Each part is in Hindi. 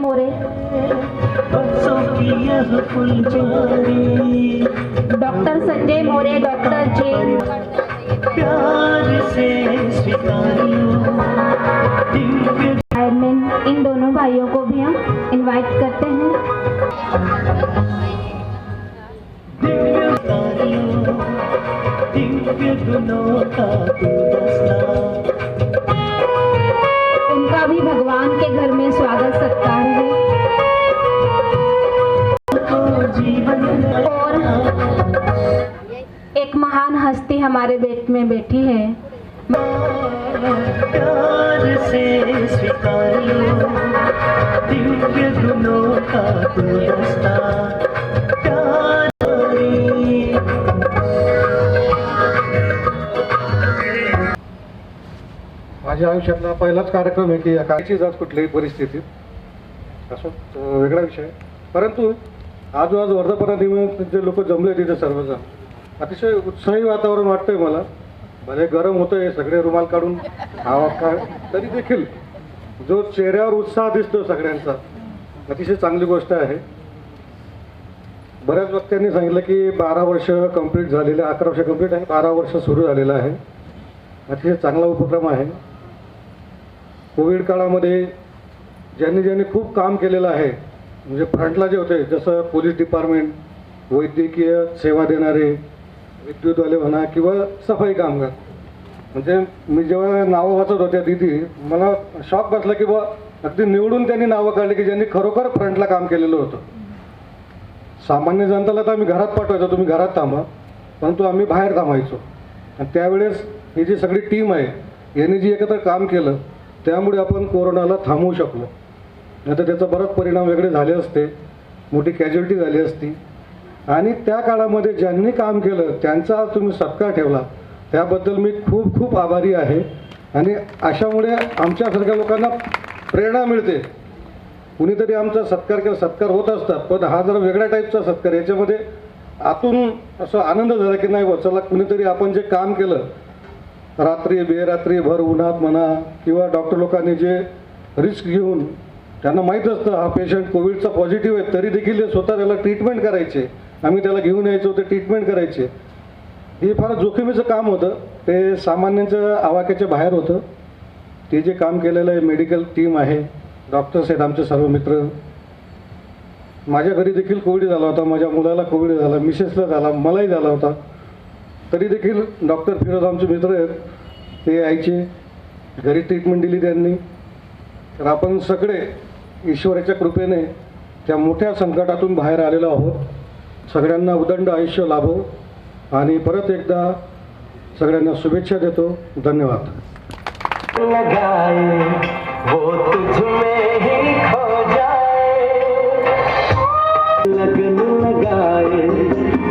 मोरे, डॉक्टर संजय मोरे, डॉक्टर जे, चेयरमैन, इन दोनों भाइयों को भी हम इनवाइट करते हैं। उनका भी भगवान के घर में स्वागत सत्कार है। और एक महान हस्ती हमारे बीच में बैठी है। प्यार से स्वीकार लो दिव्य गुणों का गुलदस्ता। माझ्या आयुष्यातला पहिलाच कार्यक्रम आहे की कायची जात कुठल्याही परिस्थितीत, असं वेगळा विषय आहे. परंतु आज वर्धापनानिमित्त जे लोक जमले तिथे सर्वजण, अतिशय उत्साही वातावरण वाटतंय मला. भले गरम होतंय, सगळे रुमाल काढून हवा का, तरी देखील जो चेहऱ्यावर उत्साह दिसतो सगळ्यांचा, अतिशय चांगली गोष्ट आहे. बऱ्याच वक्त्यांनी सांगितलं की 12 वर्ष कंप्लीट झालेलं, 11 वर्ष कंप्लीट आहे, 12 वर्ष सुरू झालेलं आहे. अतिशय चांगला उपक्रम आहे. कोविड काळामध्ये ज्यांनी खूप काम केलेलं आहे, म्हणजे फ्रंटला जे होते, जसं पोलीस डिपार्टमेंट, वैद्यकीय सेवा देणारे, विद्युतवाले म्हणा किंवा सफाई कामगार, म्हणजे मी जेव्हा नावं वाचत होत्या तिथे मला शॉक बसला की बा अगदी निवडून त्यांनी नावं काढली की ज्यांनी खरोखर फ्रंटला काम केलेलं होतं. सामान्य जनताला तर आम्ही घरात पाठवायचो, तुम्ही घरात थांबा, परंतु आम्ही बाहेर थांबायचो. आणि त्यावेळेस ही जी सगळी टीम आहे यांनी जी एकत्र काम केलं, त्यामुळे आपण कोरोनाला थांबवू शकलो. नाही तर त्याचा बराच परिणाम वेगळे झाले असते, मोठी कॅज्युअल्टी झाली असती. आणि त्या काळामध्ये ज्यांनी काम केलं त्यांचा तुम्ही सत्कार ठेवला, त्याबद्दल मी खूप खूप आभारी आहे. आणि अशामुळे आमच्यासारख्या लोकांना प्रेरणा मिळते. कुणीतरी आमचा सत्कार केला, सत्कार होत असतात, पण हा जरा वेगळ्या टाईपचा सत्कार, याच्यामध्ये आतून असं आनंद झाला की नाही चला कुणीतरी आपण जे काम केलं, रात्री बेरात्री भर उन्हात म्हणा, किंवा डॉक्टर लोकांनी जे रिस्क घेऊन, त्यांना माहीत असतं हा पेशंट कोविडचा पॉझिटिव्ह आहे, तरी देखील ते स्वतः त्याला ट्रीटमेंट करायचे, आम्ही त्याला घेऊन यायचो, ते ट्रीटमेंट करायचे. हे फार जोखमीचं काम होतं, ते सामान्यांच्या आवाक्याच्या बाहेर होतं. ते जे काम केलेलं आहे, मेडिकल टीम आहे, डॉक्टर्स आहेत आमचे सर्व मित्र. माझ्या घरी देखील कोविड झाला होता, माझ्या मुलाला कोविड झाला, मिसेसला झाला, मलाही झाला होता, तरी देखील डॉक्टर फिरोज आमचे मित्र आहेत, ते यायचे, घरी ट्रीटमेंट दिली त्यांनी. तर आपण सगळे ईश्वराच्या कृपेने त्या मोठ्या संकटातून बाहेर आलेलो आहोत. सगळ्यांना उदंड आयुष्य लाभो. आणि परत एकदा सगळ्यांना शुभेच्छा देतो. धन्यवाद. लगाए वो तुझ में ही खो जाए, लगन लगाए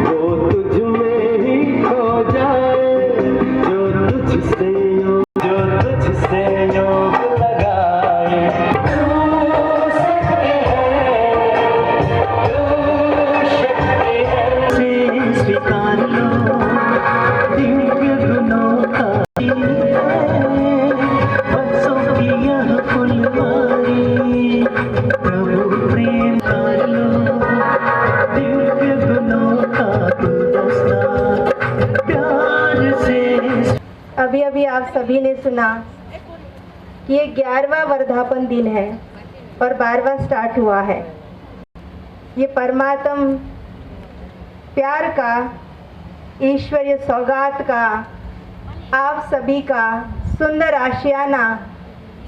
वो तुझ में ही खो जाए, जो तुझसे योग लगाए. तू सकते हैं, स्वीकार लो दिव्य गुणों का अभी अभी आप सभी ने सुना कि ये 11वां वर्धापन दिन है और 12वां स्टार्ट हुआ है. ये परमात्म प्यार का, ईश्वरीय सौगात का, आप सभी का सुंदर आशियाना,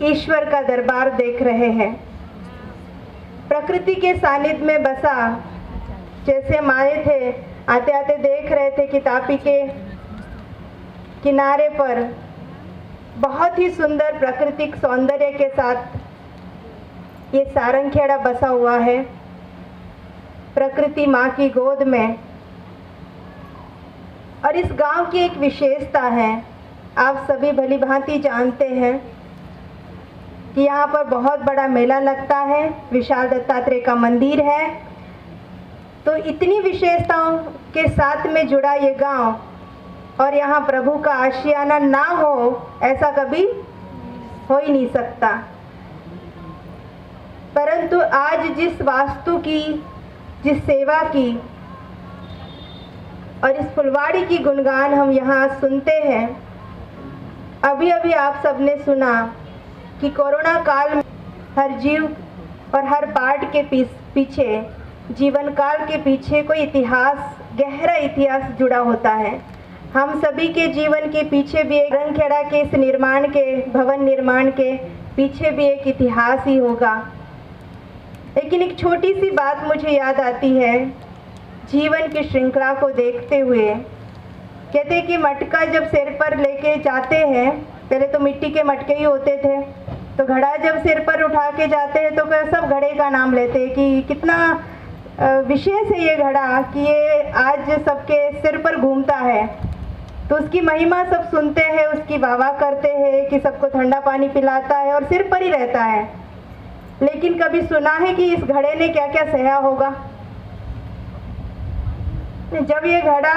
ईश्वर का दरबार देख रहे हैं. प्रकृति के सानिध्य में बसा, जैसे हम आए थे, आते आते देख रहे थे कि तापी के किनारे पर बहुत ही सुंदर प्राकृतिक सौंदर्य के साथ ये सारंगखेड़ा बसा हुआ है, प्रकृति माँ की गोद में. और इस गांव की एक विशेषता है, आप सभी भली भांति जानते हैं कि यहाँ पर बहुत बड़ा मेला लगता है, विशाल दत्तात्रेय का मंदिर है. तो इतनी विशेषताओं के साथ में जुड़ा ये गांव, और यहाँ प्रभु का आशियाना ना हो ऐसा कभी हो ही नहीं सकता. परंतु आज जिस वास्तु की, जिस सेवा की और इस फुलवाड़ी की गुणगान हम यहाँ सुनते हैं, अभी अभी आप सबने सुना कि कोरोना काल में हर जीव और हर पाठ के पीछे, जीवन काल के पीछे कोई इतिहास, गहरा इतिहास जुड़ा होता है। हम सभी के जीवन के पीछे भी एक रंगखेड़ा के इस निर्माण के, भवन निर्माण के पीछे भी एक इतिहास ही होगा। लेकिन एक छोटी सी बात मुझे याद आती है जीवन की श्रृंखला को देखते हुए। कहते हैं कि मटका जब सिर पर लेके जाते हैं, पहले तो मिट्टी के मटके ही होते थे, तो घड़ा जब सिर पर उठा के जाते हैं तो सब घड़े का नाम लेते हैं कि कितना विशेष है ये घड़ा, कि ये आज सबके सिर पर घूमता है। तो उसकी महिमा सब सुनते हैं, उसकी वाह करते हैं कि सबको ठंडा पानी पिलाता है और सिर पर ही रहता है। लेकिन कभी सुना है कि इस घड़े ने क्या क्या सहा होगा? जब ये घड़ा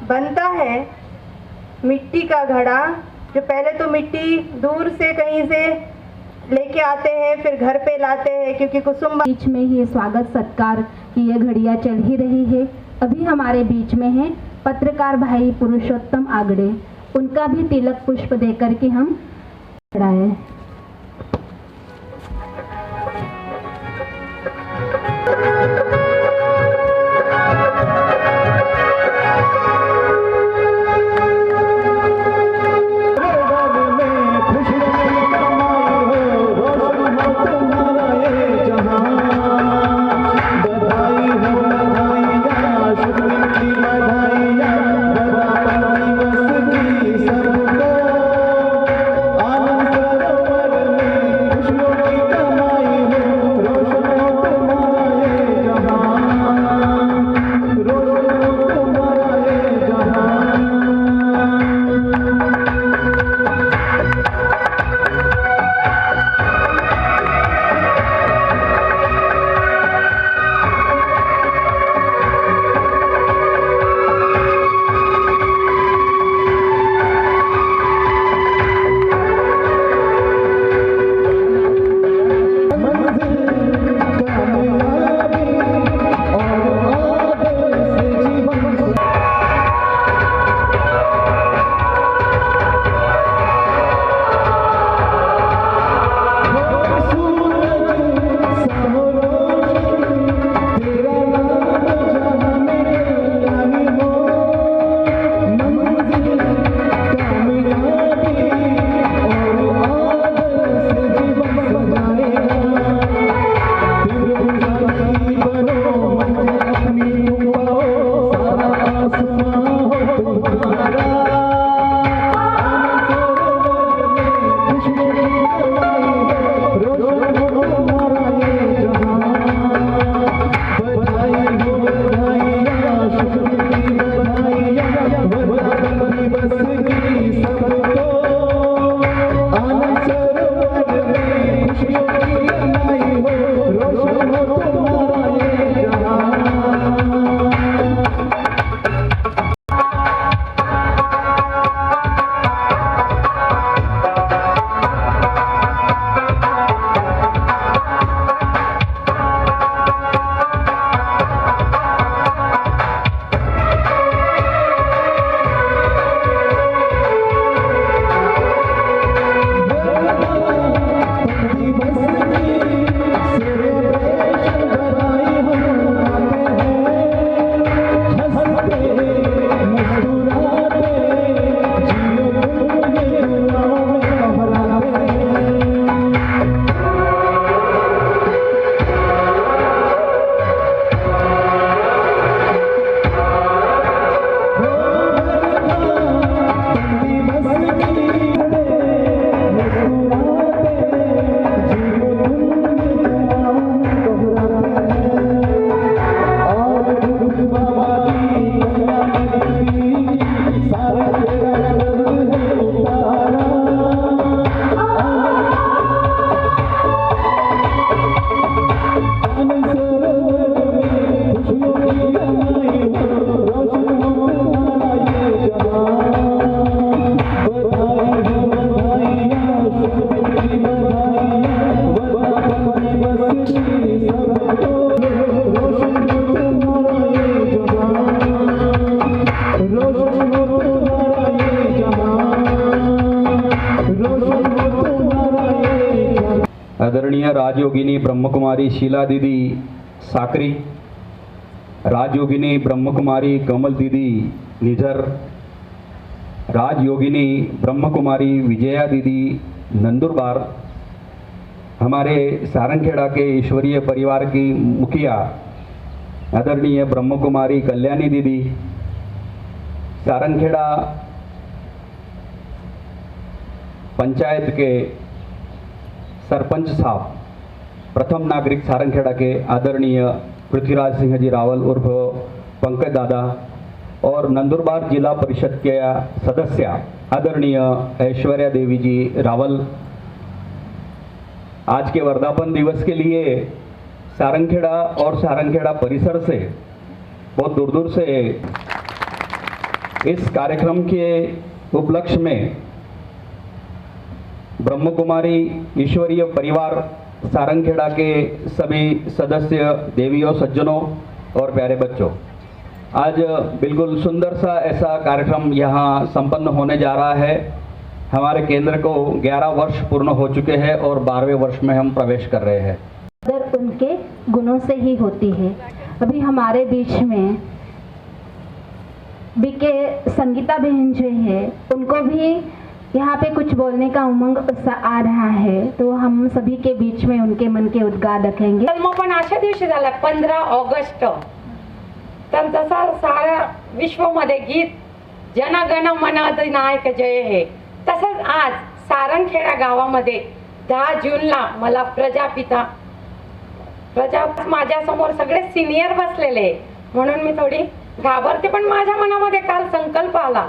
बनता है, मिट्टी का घड़ा, जो पहले तो मिट्टी दूर से कहीं से लेके आते हैं, फिर घर पे लाते हैं, क्योंकि कुसुम बीच में ही स्वागत सत्कार की ये घड़ियाँ चल ही रही है। अभी हमारे बीच में हैं पत्रकार भाई पुरुषोत्तम आगड़े, उनका भी तिलक पुष्प देकर के हम चढ़ाए। राजयोगिनी ब्रह्मकुमारी शीला दीदी साकरी, राजयोगिनी ब्रह्मकुमारी कमल दीदी निझर, राजयोगिनी ब्रह्मकुमारी विजया दीदी नंदुरबार, हमारे सारंगखेड़ा के ईश्वरीय परिवार की मुखिया आदरणीय ब्रह्मकुमारी कल्याणी दीदी, सारंगखेड़ा पंचायत के सरपंच साहब, प्रथम नागरिक सारंगखेड़ा के आदरणीय पृथ्वीराज सिंह जी रावल उर्फ पंकज दादा, और नंदुरबार जिला परिषद के सदस्य आदरणीय ऐश्वर्या देवी जी रावल। आज के वर्धापन दिवस के लिए सारंगखेड़ा और सारंगखेड़ा परिसर से बहुत दूर दूर से इस कार्यक्रम के उपलक्ष्य में ब्रह्मकुमारी ईश्वरीय परिवार सारंगखेड़ा के सभी सदस्य, देवियों, सज्जनों और प्यारे बच्चों, आज बिल्कुल सुंदर सा ऐसा कार्यक्रम यहाँ संपन्न होने जा रहा है। हमारे केंद्र को 11 वर्ष पूर्ण हो चुके हैं और 12वें वर्ष में हम प्रवेश कर रहे हैं। कदर उनके गुणों से ही होती है। अभी हमारे बीच में बीके संगीता बहन जो है, उनको भी यहाँ पे कुछ बोलने का उमंग आ रहा है, तो हम सभी के बीच में उनके मन के उद्गार रखेंगे। जन्म पण अशा दिवशी झाला 15 ऑगस्ट, तर जसा सारा विश्वमध्ये गीत जन गण मन अधिनायक जय हे, तसंच आज सारंगखेडा गावामध्ये 10 जूनला मला प्रजा माझ्या समोर सगळे सिनियर बसलेले, म्हणून मी थोडी घाबरते, पण माझ्या मनामध्ये काल संकल्प आला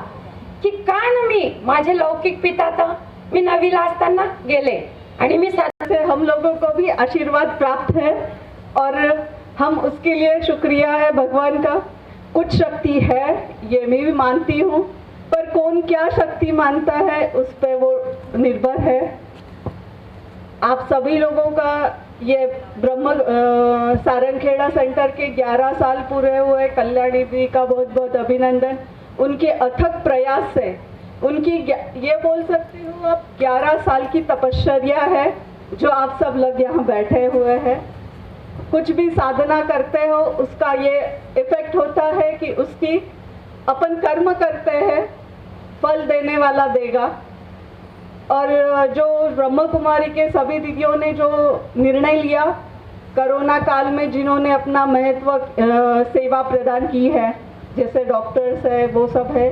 की का न मी माझे लौकिक पिता तर मी नवीला असताना गेले आणि मी से हम लोगों को भी आशीर्वाद प्राप्त है और हम उसके लिए शुक्रिया है भगवान का। कुछ शक्ति है ये मैं भी मानती हूँ, पर कौन क्या शक्ति मानता है उस पर वो निर्भर है। आप सभी लोगों का ये सारंगखेड़ा सेंटर के 11 साल पूरे हुए, कल्याणी दी का बहुत बहुत अभिनंदन। उनके अथक प्रयास से, उनकी ये बोल सकती हूँ अब 11 साल की तपश्चर्या है जो आप सब लोग यहाँ बैठे हुए हैं। कुछ भी साधना करते हो उसका ये इफेक्ट होता है कि उसकी अपन कर्म करते हैं फल देने वाला देगा। और जो ब्रह्म कुमारी के सभी दीदियों ने जो निर्णय लिया कोरोना काल में, जिन्होंने अपना महत्व सेवा प्रदान की है, जैसे डॉक्टर्स है, वो सब है,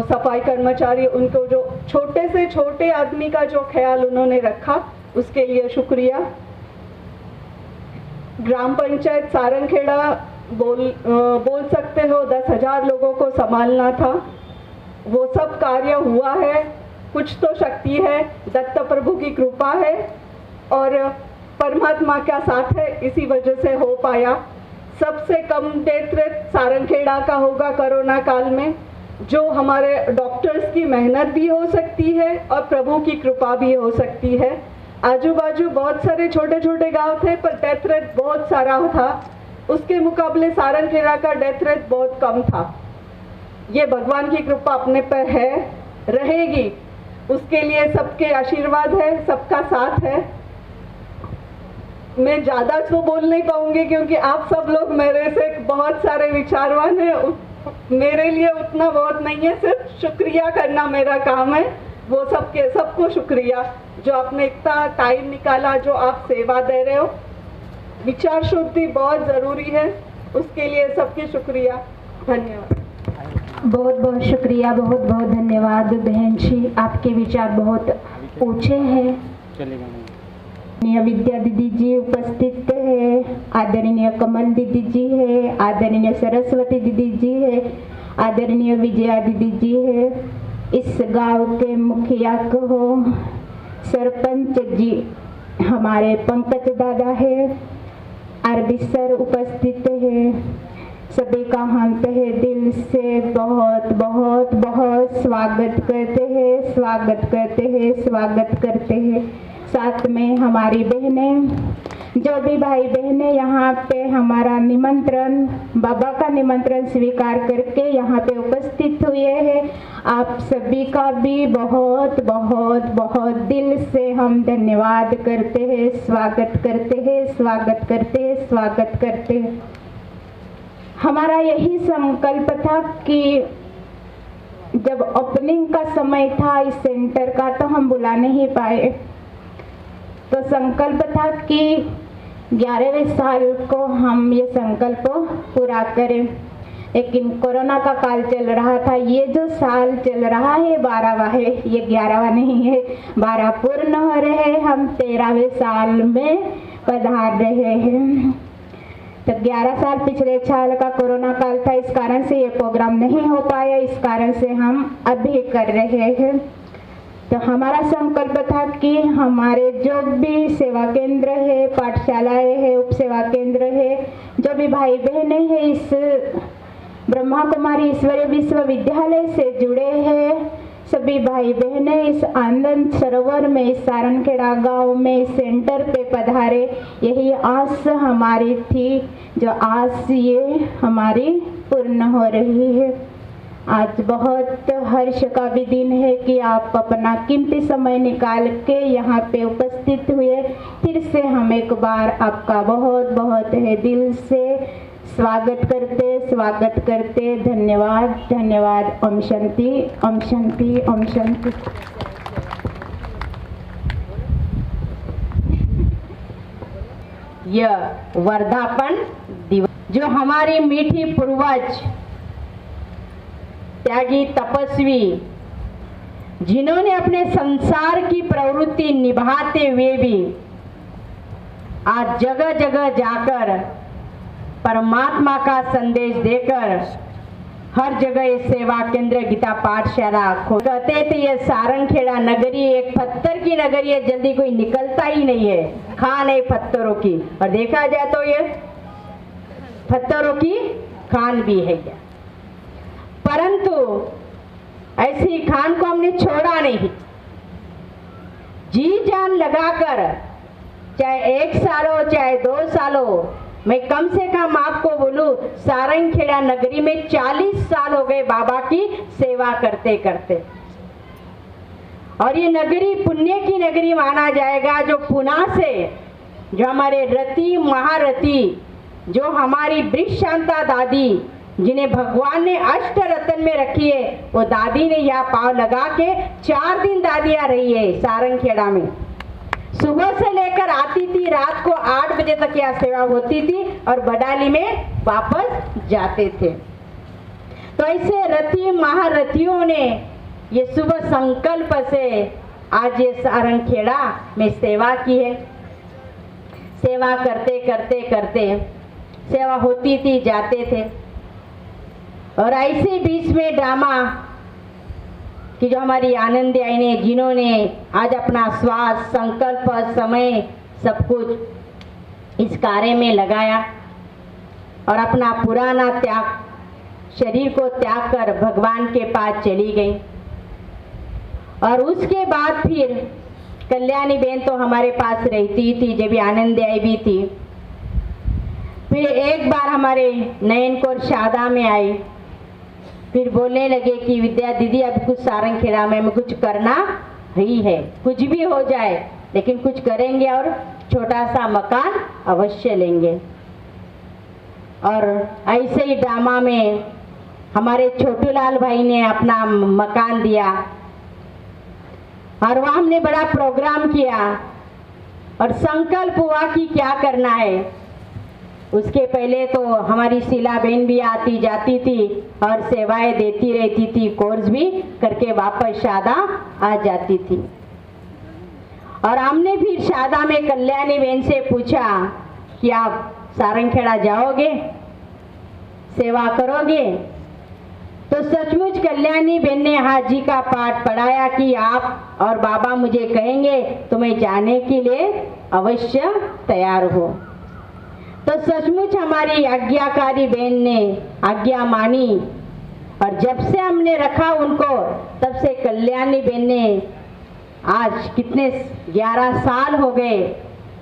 सफाई कर्मचारी, उनको जो छोटे से छोटे आदमी का जो ख्याल उन्होंने रखा उसके लिए शुक्रिया। ग्राम पंचायत सारंगखेड़ा बोल सकते हो 10,000 लोगों को संभालना था, वो सब कार्य हुआ है। कुछ तो शक्ति है, दत्त प्रभु की कृपा है और परमात्मा का साथ है, इसी वजह से हो पाया। सबसे कम डेथ रेट सारंगखेड़ा का होगा कोरोना काल में, जो हमारे डॉक्टर्स की मेहनत भी हो सकती है और प्रभु की कृपा भी हो सकती है। आजू बाजू बहुत सारे छोटे छोटे गांव थे पर डेथ रेट बहुत सारा था, उसके मुकाबले सारंगखेड़ा का डेथ रेट बहुत कम था। ये भगवान की कृपा अपने पर है, रहेगी, उसके लिए सबके आशीर्वाद है, सबका साथ है। मैं ज़्यादा तो बोल नहीं पाऊंगी क्योंकि आप सब लोग मेरे से बहुत सारे विचारवान हैं, मेरे लिए उतना बहुत नहीं है, सिर्फ शुक्रिया करना मेरा काम है। वो सबको शुक्रिया जो आपने इतना टाइम निकाला, जो आप सेवा दे रहे हो। विचार शुद्धि बहुत ज़रूरी है, उसके लिए सबके शुक्रिया, धन्यवाद। बहुत बहुत शुक्रिया, बहुत बहुत धन्यवाद बहन जी, आपके विचार बहुत ऊंचे हैं। आदरणीय विद्या दीदी जी उपस्थित है, आदरणीय कमल दीदी जी है, आदरणीय सरस्वती दीदी जी है, आदरणीय विजया दीदी जी है, इस गांव के मुखिया को सरपंच जी हमारे पंकज दादा है, आरबी सर उपस्थित है, सभी का हम तहे दिल से बहुत बहुत बहुत स्वागत करते हैं, स्वागत करते हैं, स्वागत करते हैं। साथ में हमारी बहनें जो भी भाई बहनें यहाँ पे हमारा निमंत्रण, बाबा का निमंत्रण स्वीकार करके यहाँ पे उपस्थित हुए हैं, आप सभी का भी बहुत बहुत बहुत दिल से हम धन्यवाद करते हैं, स्वागत करते हैं, स्वागत करते हैं, स्वागत करते हैं। हमारा यही संकल्प था कि जब ओपनिंग का समय था इस सेंटर का तो हम बुला नहीं पाए, तो संकल्प था कि 11वें साल को हम ये संकल्प पूरा करें, लेकिन कोरोना का काल चल रहा था। ये जो साल चल रहा है 12वां है, ये 11वां नहीं है, 12 पूर्ण हो रहे हैं, हम 13वें साल में पधार रहे हैं। तो 11 साल पिछले साल का कोरोना काल था, इस कारण से ये प्रोग्राम नहीं हो पाया, इस कारण से हम अभी कर रहे हैं। तो हमारा संकल्प था कि हमारे जो भी सेवा केंद्र है, पाठशालाएं है, उप सेवा केंद्र है, जो भी भाई बहनें हैं इस ब्रह्मा कुमारी ईश्वरीय विश्वविद्यालय से जुड़े हैं, सभी भाई बहनें इस आनंद सरोवर में, इस सारंगखेड़ा गांव में, इस सेंटर पे पधारे, यही आस हमारी थी, जो आस ये हमारी पूर्ण हो रही है। आज बहुत हर्ष का भी दिन है कि आप अपना कीमती समय निकाल के यहाँ पे उपस्थित हुए। फिर से हम एक बार आपका बहुत बहुत है दिल से स्वागत करते धन्यवाद धन्यवाद। ओम शांति ओम शांति ओम शांति। यह वर्धापन दिवस जो हमारी मीठी पूर्वज त्यागी तपस्वी, जिन्होंने अपने संसार की प्रवृत्ति निभाते हुए भी आज जगह जगह जाकर परमात्मा का संदेश देकर हर जगह ये सेवा केंद्र गीता पाठशाला कहते थे। ये सारंगखेड़ा नगरी एक पत्थर की नगरी है, जल्दी कोई निकलता ही नहीं है, खान है पत्थरों की, और देखा जाए तो ये पत्थरों की खान भी है क्या, परंतु ऐसी खान को हमने छोड़ा नहीं, जी जान लगाकर, चाहे 1 साल हो चाहे 2 साल हो। मैं कम से कम आपको बोलूं, सारंगखेड़ा नगरी में 40 साल हो गए बाबा की सेवा करते करते, और ये नगरी पुण्य की नगरी माना जाएगा। जो पुणे से जो हमारे रति महारथी, जो हमारी वृक्ष शांता दादी, जिन्हें भगवान ने 8 रत्न में रखी है, वो दादी ने यहाँ पाँव लगा के 4 दिन दादियाँ रही है सारंगखेड़ा में। सुबह से लेकर आती थी, रात को 8 बजे तक यहाँ सेवा होती थी और बडाली में वापस जाते थे। तो ऐसे रथी महारथियों ने ये शुभ संकल्प से आज ये सारंगखेड़ा में सेवा की है। सेवा करते करते करते सेवा होती थी, जाते थे, और ऐसे बीच में ड्रामा कि जो हमारी आनंदी आई ने, जिन्होंने आज अपना श्वास, संकल्प, समय सब कुछ इस कार्य में लगाया और अपना पुराना त्याग, शरीर को त्याग कर भगवान के पास चली गई। और उसके बाद फिर कल्याणी बेन तो हमारे पास रहती थी, जब भी आनंदी आई भी थी। फिर एक बार हमारे नयन कौर शादा में आई, फिर बोलने लगे कि विद्या दीदी अब कुछ सारंगखेड़ा में कुछ करना ही है, कुछ भी हो जाए लेकिन कुछ करेंगे और छोटा सा मकान अवश्य लेंगे। और ऐसे ही ड्रामा में हमारे छोटूलाल भाई ने अपना मकान दिया और वहाँ हमने बड़ा प्रोग्राम किया और संकल्प हुआ कि क्या करना है। उसके पहले तो हमारी शीला बहन भी आती जाती थी और सेवाएं देती रहती थी, कोर्स भी करके वापस शादा आ जाती थी। और हमने फिर शादा में कल्याणी बहन से पूछा कि आप सारंगखेड़ा जाओगे, सेवा करोगे? तो सचमुच कल्याणी बहन ने हाजी का पाठ पढ़ाया कि आप और बाबा मुझे कहेंगे तो मैं जाने के लिए अवश्य तैयार हो। तो सचमुच हमारी आज्ञाकारी बहन ने आज्ञा मानी और जब से हमने रखा उनको, तब से कल्याणी बहन ने आज कितने 11 साल हो गए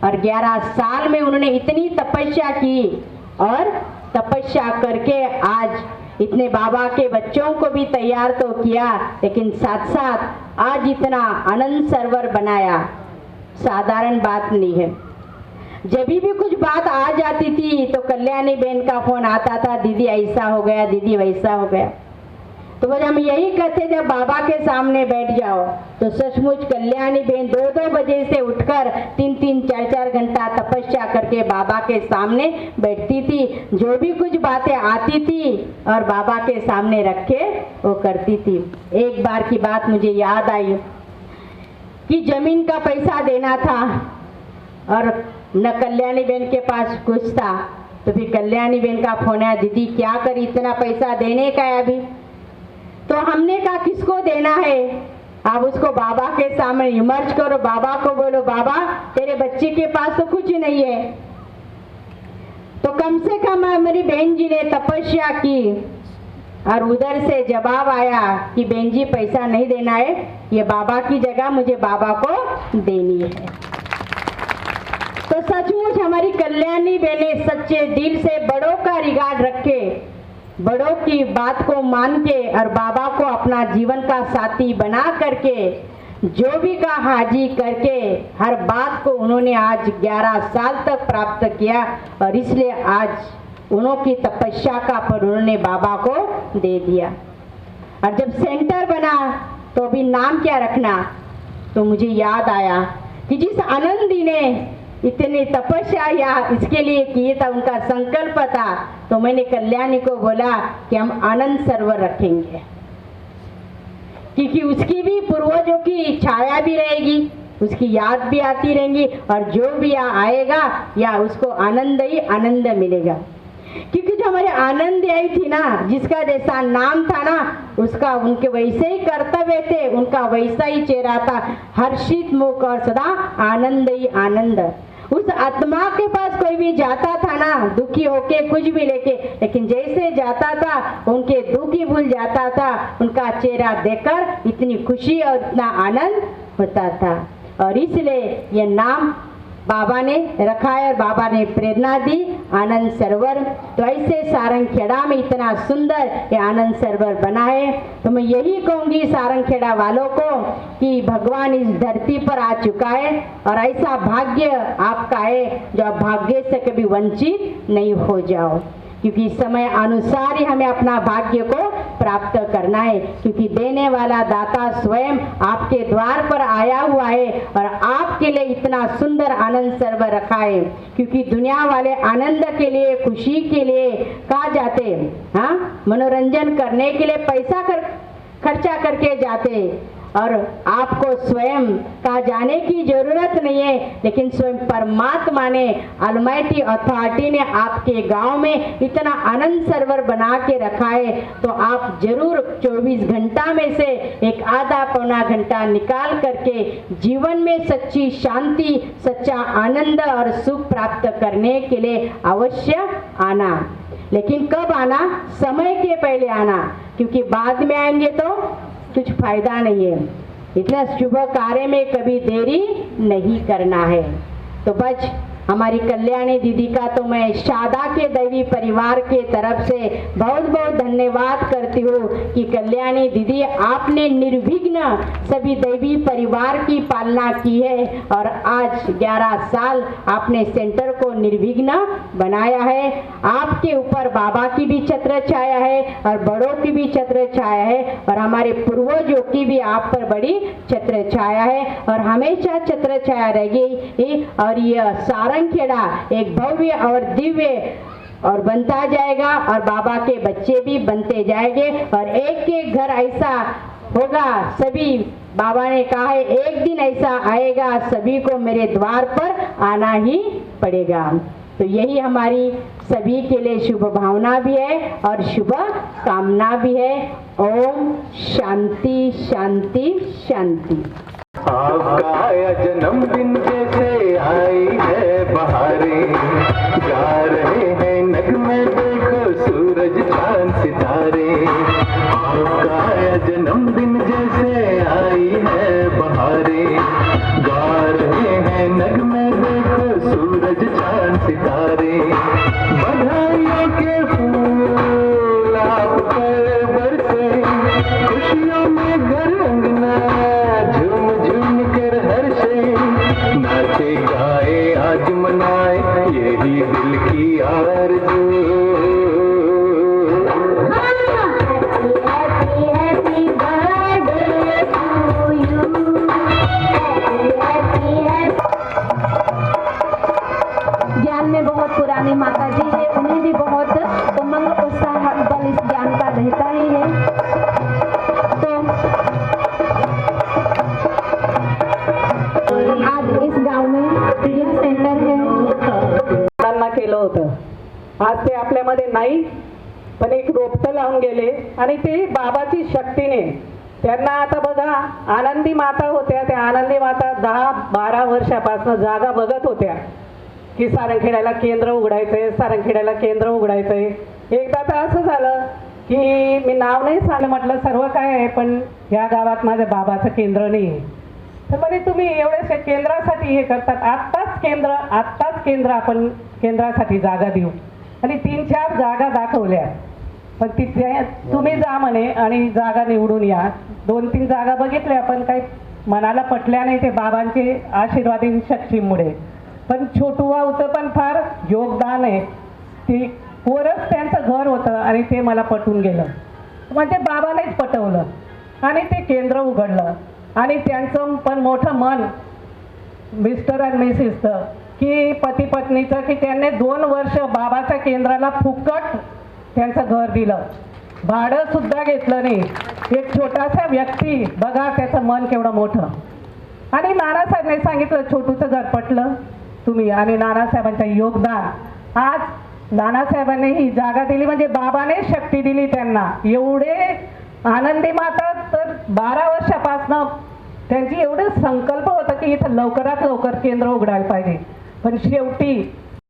और 11 साल में उन्होंने इतनी तपस्या की और तपस्या करके आज इतने बाबा के बच्चों को भी तैयार तो किया, लेकिन साथ साथ आज इतना आनंद सरोवर बनाया, साधारण बात नहीं है। जब भी कुछ बात आ जाती थी तो कल्याणी बहन का फोन आता था, दीदी ऐसा हो गया, दीदी वैसा हो गया। तो बस हम यही कहते जब बाबा के सामने बैठ जाओ तो सचमुच कल्याणी बहन 2-2 बजे से उठकर 3-3, 4-4 घंटा तपस्या करके बाबा के सामने बैठती थी। जो भी कुछ बातें आती थी और बाबा के सामने रख के वो करती थी। एक बार की बात मुझे याद आई कि जमीन का पैसा देना था और न कल्याणी बहन के पास कुछ था। तो फिर कल्याणी बहन का फोन आया, दीदी क्या करी, इतना पैसा देने का है अभी। तो हमने कहा किसको देना है, आप उसको बाबा के सामने इमर्ज करो, बाबा को बोलो बाबा तेरे बच्चे के पास तो कुछ नहीं है। तो कम से कम मेरी बहन जी ने तपस्या की और उधर से जवाब आया कि बहन जी पैसा नहीं देना है, ये बाबा की जगह मुझे बाबा को देनी है। तो सचमुच हमारी कल्याणी बहनें सच्चे दिल से बड़ों का रिगार्ड रखे, बड़ों की बात को मान के और बाबा को अपना जीवन का साथी बना करके जो भी का हाजी करके हर बात को उन्होंने आज 11 साल तक प्राप्त किया। और इसलिए आज उन्होंने तपस्या का फल उन्होंने बाबा को दे दिया। और जब सेंटर बना तो अभी नाम क्या रखना, तो मुझे याद आया कि जिस आनंदी ने इतनी तपस्या या इसके लिए किए था, उनका संकल्प था, तो मैंने कल्याणी को बोला कि हम आनंद सरोवर रखेंगे, क्योंकि उसकी भी पूर्वजों की छाया भी रहेगी, उसकी याद भी आती रहेंगी और जो भी आएगा या उसको आनंद ही आनंद मिलेगा। क्योंकि जो हमारे आनंद आई थी ना, जिसका जैसा नाम था ना, उसका उनके वैसे ही कर्तव्य थे, उनका वैसा ही चेहरा था, हर्षित मुख और सदा आनंद ही आनंद। उस आत्मा के पास कोई भी जाता था ना दुखी होके कुछ भी लेके, लेकिन जैसे जाता था उनके दुख ही भूल जाता था, उनका चेहरा देखकर इतनी खुशी और इतना आनंद होता था। और इसलिए ये नाम बाबा ने रखा है और बाबा ने प्रेरणा दी आनंद सरोवर। तो ऐसे सारंगखेड़ा में इतना सुंदर ये आनंद सरोवर बना है। तो मैं यही कहूँगी सारंगखेड़ा वालों को कि भगवान इस धरती पर आ चुका है और ऐसा भाग्य आपका है जो आप भाग्य से कभी वंचित नहीं हो जाओ, क्योंकि समय अनुसार ही हमें अपना भाग्य को प्राप्त करना है। क्योंकि देने वाला दाता स्वयं आपके द्वार पर आया हुआ है और आपके लिए इतना सुंदर आनंद सरोवर रखा है। क्योंकि दुनिया वाले आनंद के लिए, खुशी के लिए कहा जाते हैं, हाँ, मनोरंजन करने के लिए पैसा खर्चा करके जाते, और आपको स्वयं का जाने की जरूरत नहीं है, लेकिन स्वयं परमात्मा ने, अलमाइटी अथॉरिटी ने आपके गांव में इतना आनंद सरोवर बना के रखा है। तो आप जरूर 24 घंटा में से एक आधा पौना घंटा निकाल करके जीवन में सच्ची शांति, सच्चा आनंद और सुख प्राप्त करने के लिए अवश्य आना। लेकिन कब आना? समय के पहले आना, क्योंकि बाद में आएंगे तो कुछ फायदा नहीं है। इतना शुभ कार्य में कभी देरी नहीं करना है। तो बस हमारी कल्याणी दीदी का तो मैं शादा के दैवी परिवार के तरफ से बहुत बहुत धन्यवाद करती हूँ कि कल्याणी दीदी आपने निर्विघ्न सभी दैवी परिवार की पालना की है और आज 11 साल आपने सेंटर को निर्विघ्न बनाया है। आपके ऊपर बाबा की भी छत्र छाया है और बड़ों की भी छत्र छाया है और हमारे पूर्वजों की भी आप पर बड़ी छत्र छाया है और हमेशा छत्र छाया रहेगी। और यह सारंगखेड़ा एक भव्य और दिव्य और बनता जाएगा और बाबा के बच्चे भी बनते जाएंगे और एक एक घर ऐसा होगा। सभी बाबा ने कहा है एक दिन ऐसा आएगा सभी को मेरे द्वार पर आना ही पड़ेगा। तो यही हमारी सभी के लिए शुभ भावना भी है और शुभ कामना भी है। ओम शांति शांति शांति। आपका जन्मदिन जैसे आई है बहारें, जा रहे हैं नगमे देखो सूरज चांद सितारे। आपका जन्मदिन जैसे आई है बहारें, गा रहे हैं नगमे देखो मेरी दिल की आरज़ू ज्ञान में बहुत पुरानी माता जी है, उन्हें भी बहुत उमंग उत्साह बल इस ज्ञान का रहता ही है। तो आज इस गांव में यह सेंटर है। मुलांना केलं होतं, आज ते आपल्यामध्ये नाही, पण एक रोपटं लावून गेले आणि ते बाबाची शक्तीने त्यांना आता बघा, आनंदी माता होत्या त्या आनंदी माता 10-12 वर्षापासून जागा बघत होत्या की सारंगखेड्याला केंद्र उघडायचंय, सारंगखेड्याला केंद्र उघडायचंय। एकदा तर असं झालं की मी नाव नाही सांगितलं, म्हटलं सर्व काय आहे पण या गावात माझ्या बाबाचं केंद्र नाही आहे। तर म्हणे तुम्ही एवढ्याशा केंद्रासाठी हे करतात, आत्ताच केंद्र आपण केंद्रासाठी जागा देऊ आणि 3-4 जागा दाखवल्या, पण तिथे तुम्ही जा म्हणे आणि जागा निवडून या। 2-3 जागा बघितल्या पण काही मनाला पटल्या नाही, ते बाबांचे आशीर्वादीन शक्तीमुळे। पण छोटू भाऊचं पण फार योगदान आहे, ती वरच त्यांचं घर होतं आणि ते मला पटून गेलं, म्हणजे बाबानेच पटवलं आणि ते केंद्र उघडलं। आणि त्यांचं पण मोठं मन मिस्टर अँड मिसेसचं की पती पत्नीचं की त्यांनी 2 वर्ष बाबाच्या केंद्राला फुकट त्यांचं घर दिलं, भाडं सुद्धा घेतलं नाही। एक छोटासा व्यक्ती बघा त्याचं मन केवढं मोठं। आणि नानासाहेबांनी सांगितलं छोटूचं घर पटलं तुम्ही, आणि नानासाहेबांचं योगदान, आज नानासाहेबांनी ही जागा दिली म्हणजे बाबाने शक्ती दिली त्यांना। एवढे आनंदी माता तर 12 वर्षापासून त्यांची एवढं संकल्प होता की इथं लवकरात लवकर केंद्र उघडायला पाहिजे, पण शेवटी